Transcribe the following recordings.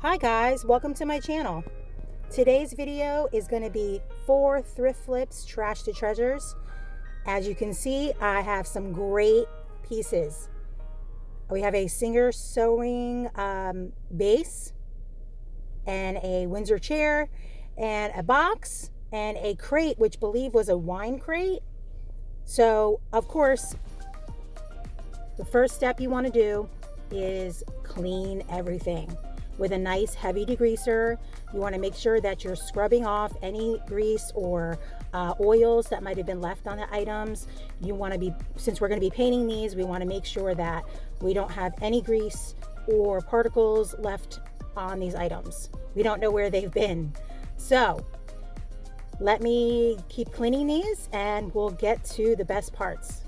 Hi guys, welcome to my channel. Today's video is going to be 4 thrift flips trash to treasures. As you can see, I have some great pieces. We have a Singer sewing base and a Windsor chair and a box and a crate, which I believe was a wine crate. So of course, the first step you want to do is clean everything with a nice heavy degreaser. You want to make sure that you're scrubbing off any grease or oils that might have been left on the items. You want to be, since we're going to be painting these, we want to make sure that we don't have any grease or particles left on these items. We don't know where they've been. So let me keep cleaning these and we'll get to the best parts.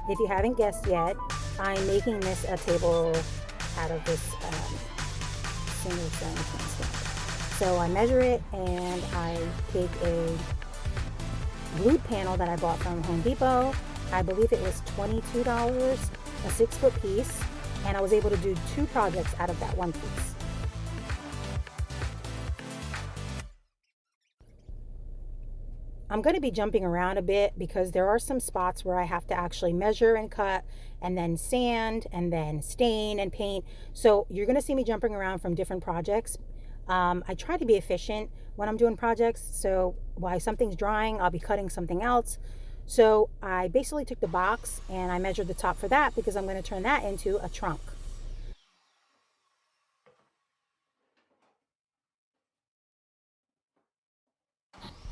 If you haven't guessed yet, I'm making this a table out of this single sewing pin. So I measure it and I take a glued panel that I bought from Home Depot. I believe it was $22, a 6-foot piece, and I was able to do 2 projects out of that one piece. I'm going to be jumping around a bit because there are some spots where I have to actually measure and cut and then sand and then stain and paint. So you're going to see me jumping around from different projects. I try to be efficient when I'm doing projects. So while something's drying, I'll be cutting something else. So I basically took the box and I measured the top for that because I'm going to turn that into a trunk.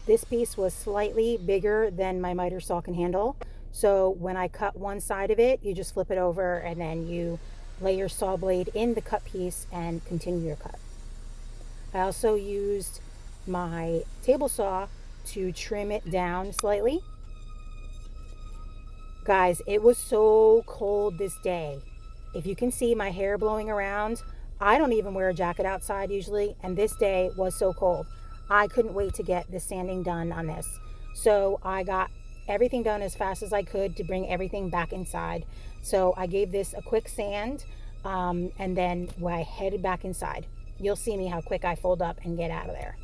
This piece was slightly bigger than my miter saw can handle. So when I cut one side of it, you just flip it over and then you lay your saw blade in the cut piece and continue your cut. I also used my table saw to trim it down slightly. Guys, it was so cold this day. If you can see my hair blowing around, I don't even wear a jacket outside usually, and this day was so cold. I couldn't wait to get the sanding done on this. So I got everything done as fast as I could to bring everything back inside. So I gave this a quick sand, and then when I headed back inside, you'll see me how quick I fold up and get out of there.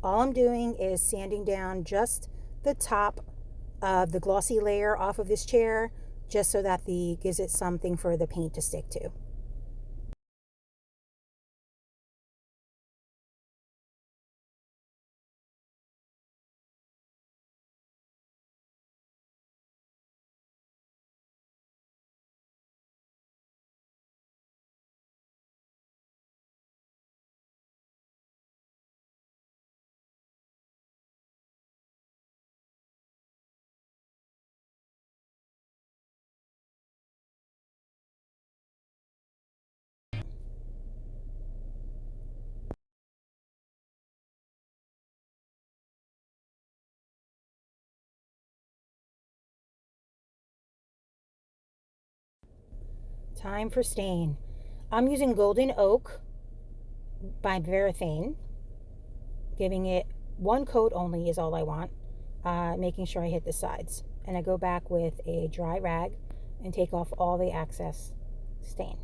All I'm doing is sanding down just the top of the glossy layer off of this chair, just so that gives it something for the paint to stick to. Time for stain. I'm using Golden Oak by Varathane. Giving it one coat only is all I want. Making sure I hit the sides. And I go back with a dry rag and take off all the excess stain.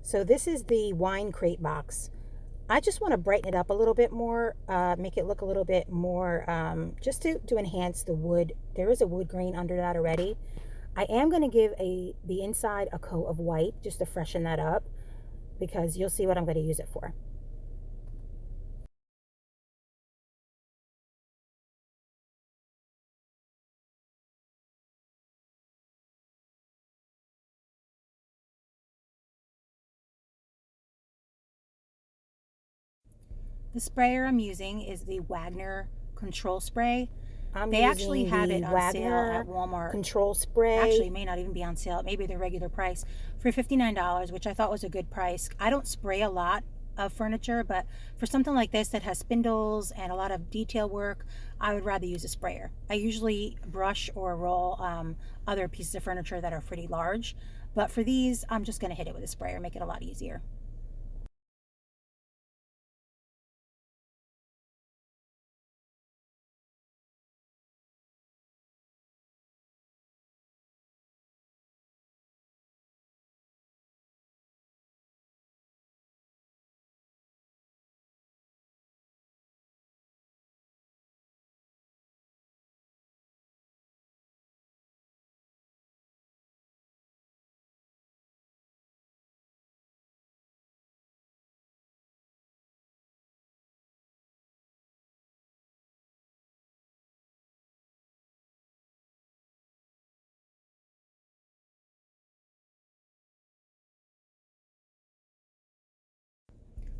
So this is the wine crate box. I just want to brighten it up a little bit more, make it look a little bit more, just to enhance the wood. There is a wood grain under that already. I am going to give the inside a coat of white just to freshen that up, because you'll see what I'm going to use it for. The sprayer I'm using is the Wagner Control Spray. They actually have it on sale at Walmart. Control Spray. Actually, it may not even be on sale. Maybe the regular price for $59, which I thought was a good price. I don't spray a lot of furniture, but for something like this that has spindles and a lot of detail work, I would rather use a sprayer. I usually brush or roll other pieces of furniture that are pretty large, but for these, I'm just going to hit it with a sprayer, make it a lot easier.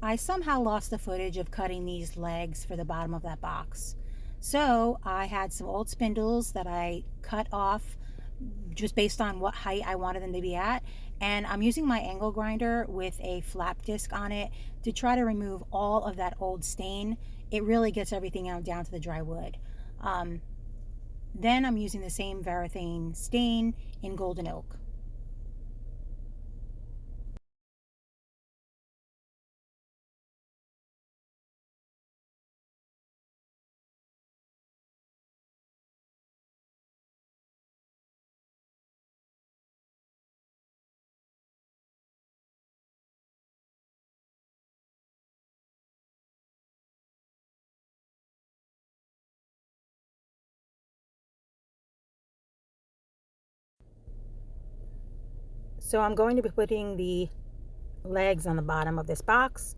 I somehow lost the footage of cutting these legs for the bottom of that box. So I had some old spindles that I cut off just based on what height I wanted them to be at. And I'm using my angle grinder with a flap disc on it to try to remove all of that old stain. It really gets everything out down to the dry wood. Then I'm using the same Varathane stain in Golden Oak. So I'm going to be putting the legs on the bottom of this box,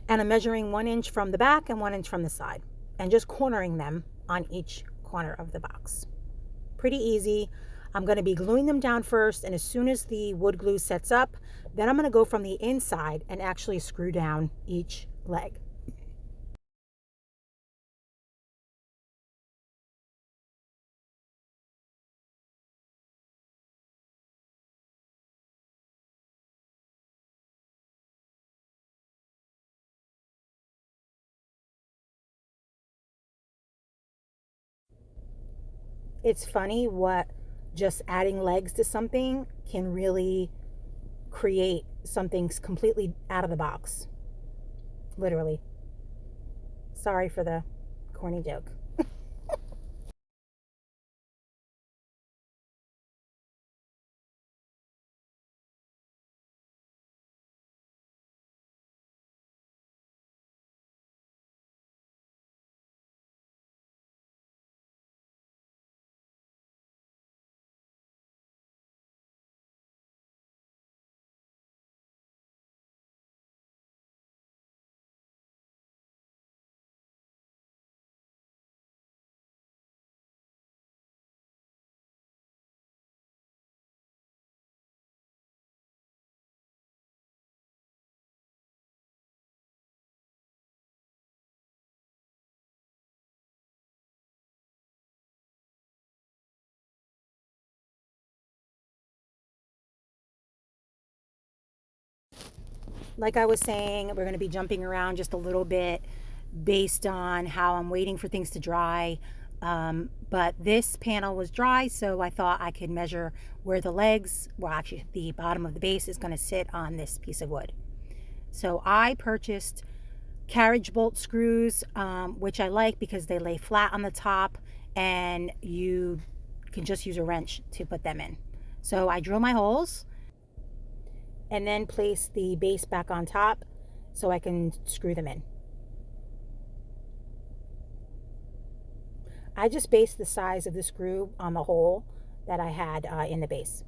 and I'm measuring 1 inch from the back and 1 inch from the side, and just cornering them on each corner of the box. Pretty easy. I'm going to be gluing them down first, and as soon as the wood glue sets up, then I'm going to go from the inside and actually screw down each leg. It's funny what just adding legs to something can really create something completely out of the box. Literally. Sorry for the corny joke. Like I was saying, we're going to be jumping around just a little bit based on how I'm waiting for things to dry. But this panel was dry, so I thought I could measure where the legs, well, actually, the bottom of the base is going to sit on this piece of wood. So I purchased carriage bolt screws, which I like because they lay flat on the top and you can just use a wrench to put them in. So I drill my holes and then place the base back on top so I can screw them in. I just based the size of the screw on the hole that I had in the base.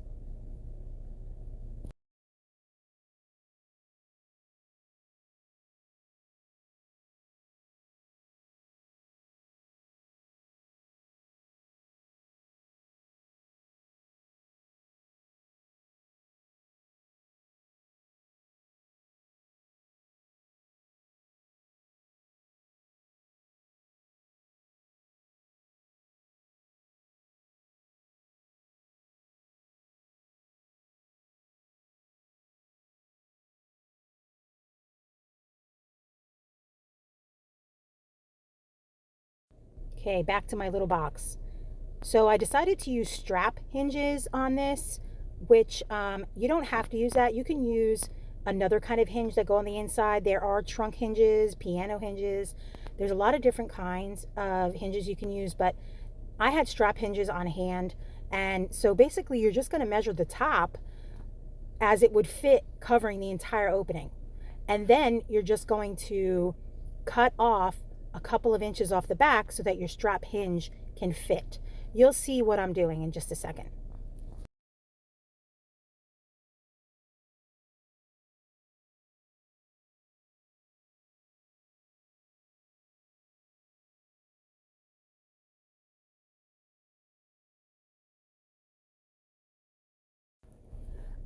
Okay, back to my little box. So I decided to use strap hinges on this, which you don't have to use that. You can use another kind of hinge that go on the inside. There are trunk hinges, piano hinges. There's a lot of different kinds of hinges you can use, but I had strap hinges on hand. And so basically you're just going to measure the top as it would fit covering the entire opening. And then you're just going to cut off a couple of inches off the back so that your strap hinge can fit. You'll see what I'm doing in just a second.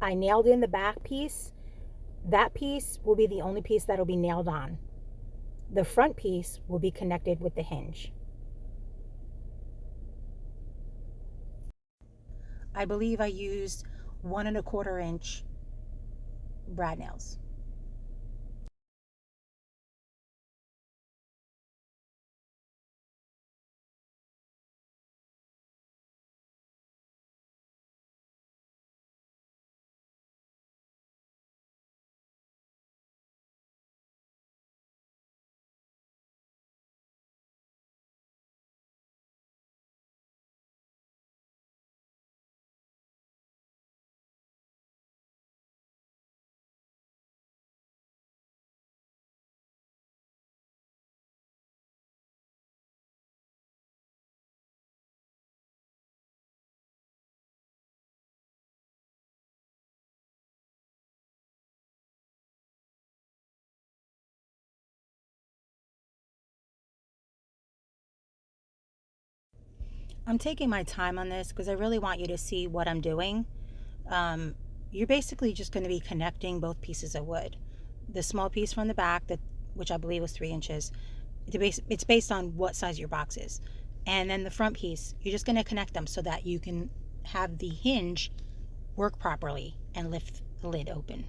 I nailed in the back piece. That piece will be the only piece that'll be nailed on. The front piece will be connected with the hinge. I believe I used 1¼ inch brad nails. I'm taking my time on this because I really want you to see what I'm doing. You're basically just going to be connecting both pieces of wood. The small piece from the back, which I believe was 3 inches, it's based on what size your box is. And then the front piece, you're just going to connect them so that you can have the hinge work properly and lift the lid open.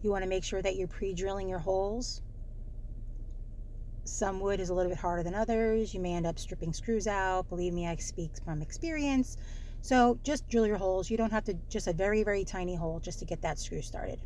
You want to make sure that you're pre-drilling your holes. Some wood is a little bit harder than others. You may end up stripping screws out. Believe me, I speak from experience. So just drill your holes. You don't have to, just a very, very tiny hole just to get that screw started.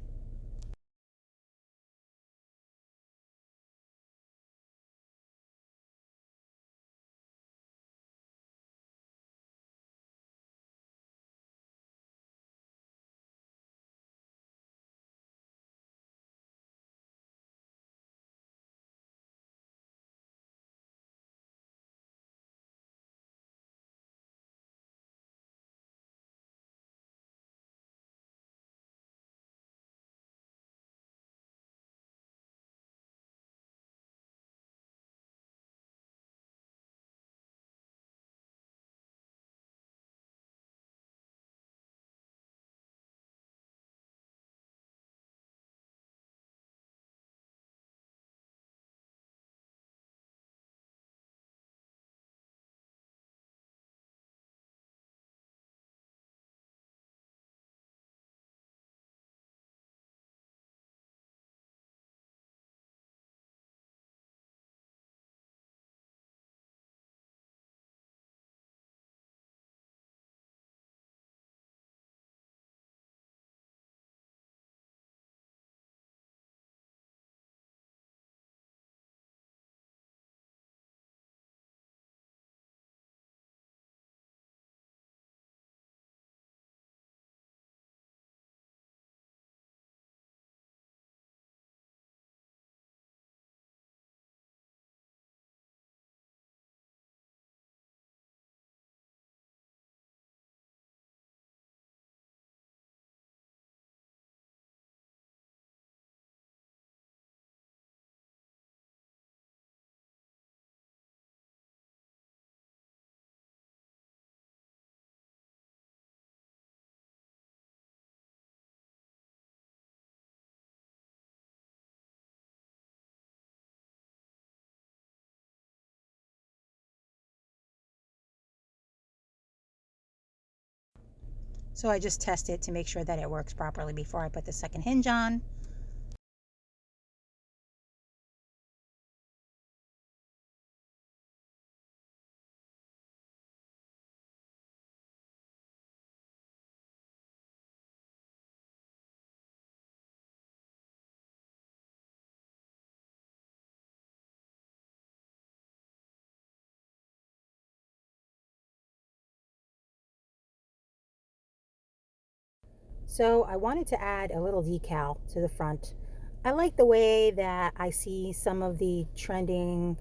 So I just test it to make sure that it works properly before I put the second hinge on. So I wanted to add a little decal to the front. I like the way that I see some of the trending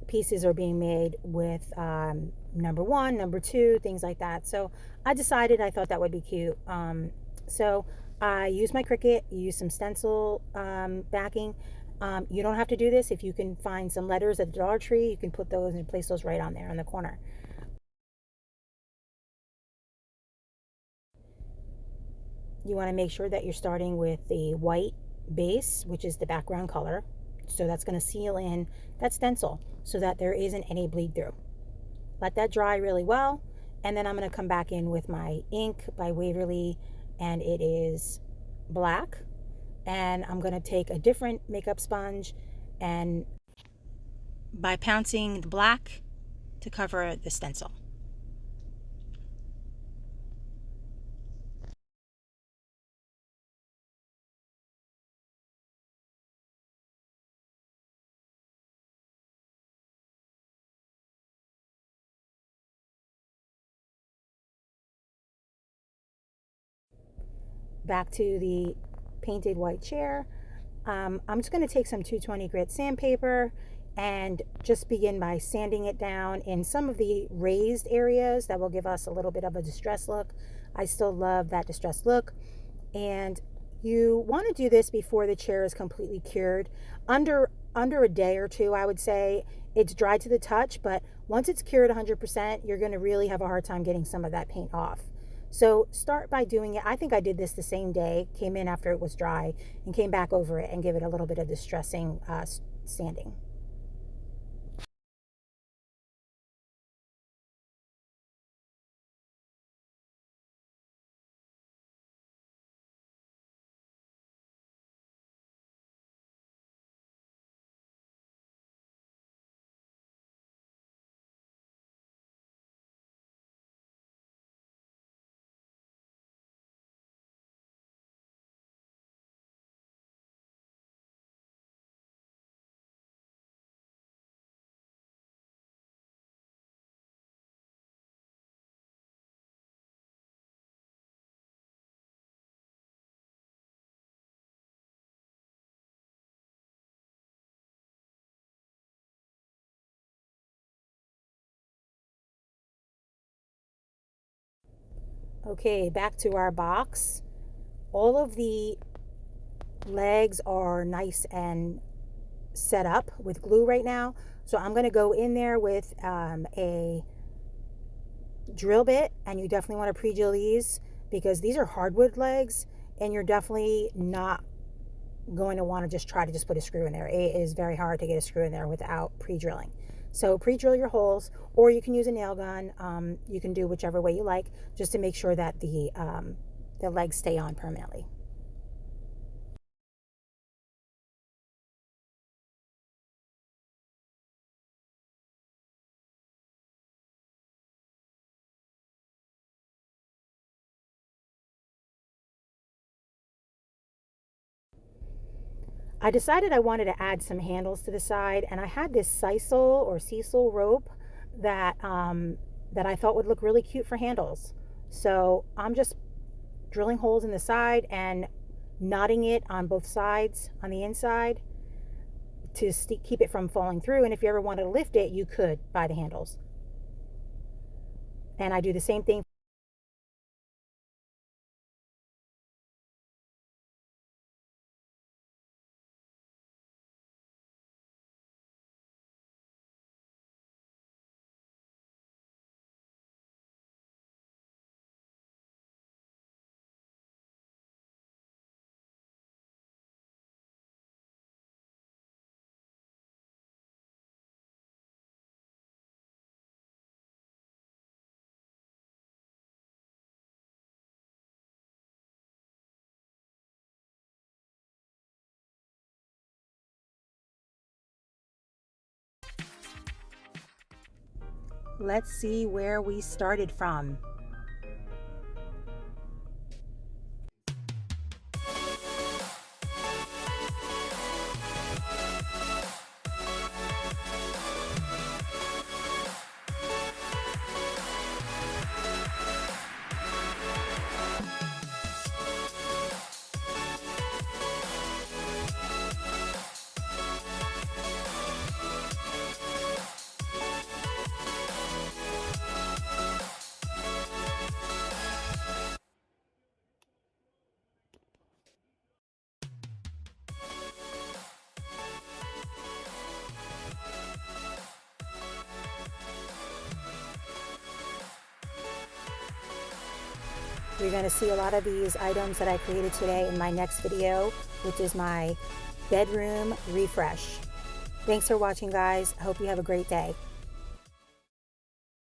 pieces are being made with number one, number two, things like that. So I decided I thought that would be cute. So I used my Cricut, used some stencil backing. You don't have to do this. If you can find some letters at the Dollar Tree, you can put those and place those right on there in the corner. You want to make sure that you're starting with the white base, which is the background color. So that's going to seal in that stencil so that there isn't any bleed through. Let that dry really well. And then I'm going to come back in with my ink by Waverly, and it is black. And I'm going to take a different makeup sponge and by pouncing the black to cover the stencil. Back to the painted white chair. I'm just going to take some 220 grit sandpaper and just begin by sanding it down in some of the raised areas that will give us a little bit of a distressed look. I still love that distressed look. And you want to do this before the chair is completely cured. Under a day or two, I would say. It's dry to the touch, but once it's cured 100%, you're going to really have a hard time getting some of that paint off. So start by doing it. I think I did this the same day, came in after it was dry, and came back over it and give it a little bit of distressing sanding. Okay, back to our box. All of the legs are nice and set up with glue right now. So I'm going to go in there with a drill bit, and you definitely want to pre-drill these because these are hardwood legs, and you're definitely not going to want to just try to just put a screw in there. It is very hard to get a screw in there without pre-drilling. So pre-drill your holes, or you can use a nail gun. You can do whichever way you like, just to make sure that the legs stay on permanently. I decided I wanted to add some handles to the side, and I had this sisal rope that that I thought would look really cute for handles. So I'm just drilling holes in the side and knotting it on both sides on the inside to keep it from falling through. And if you ever wanted to lift it, you could by the handles. And I do the same thing. Let's see where we started from. You're going to see a lot of these items that I created today in my next video, which is my bedroom refresh. Thanks for watching, guys. I hope you have a great day.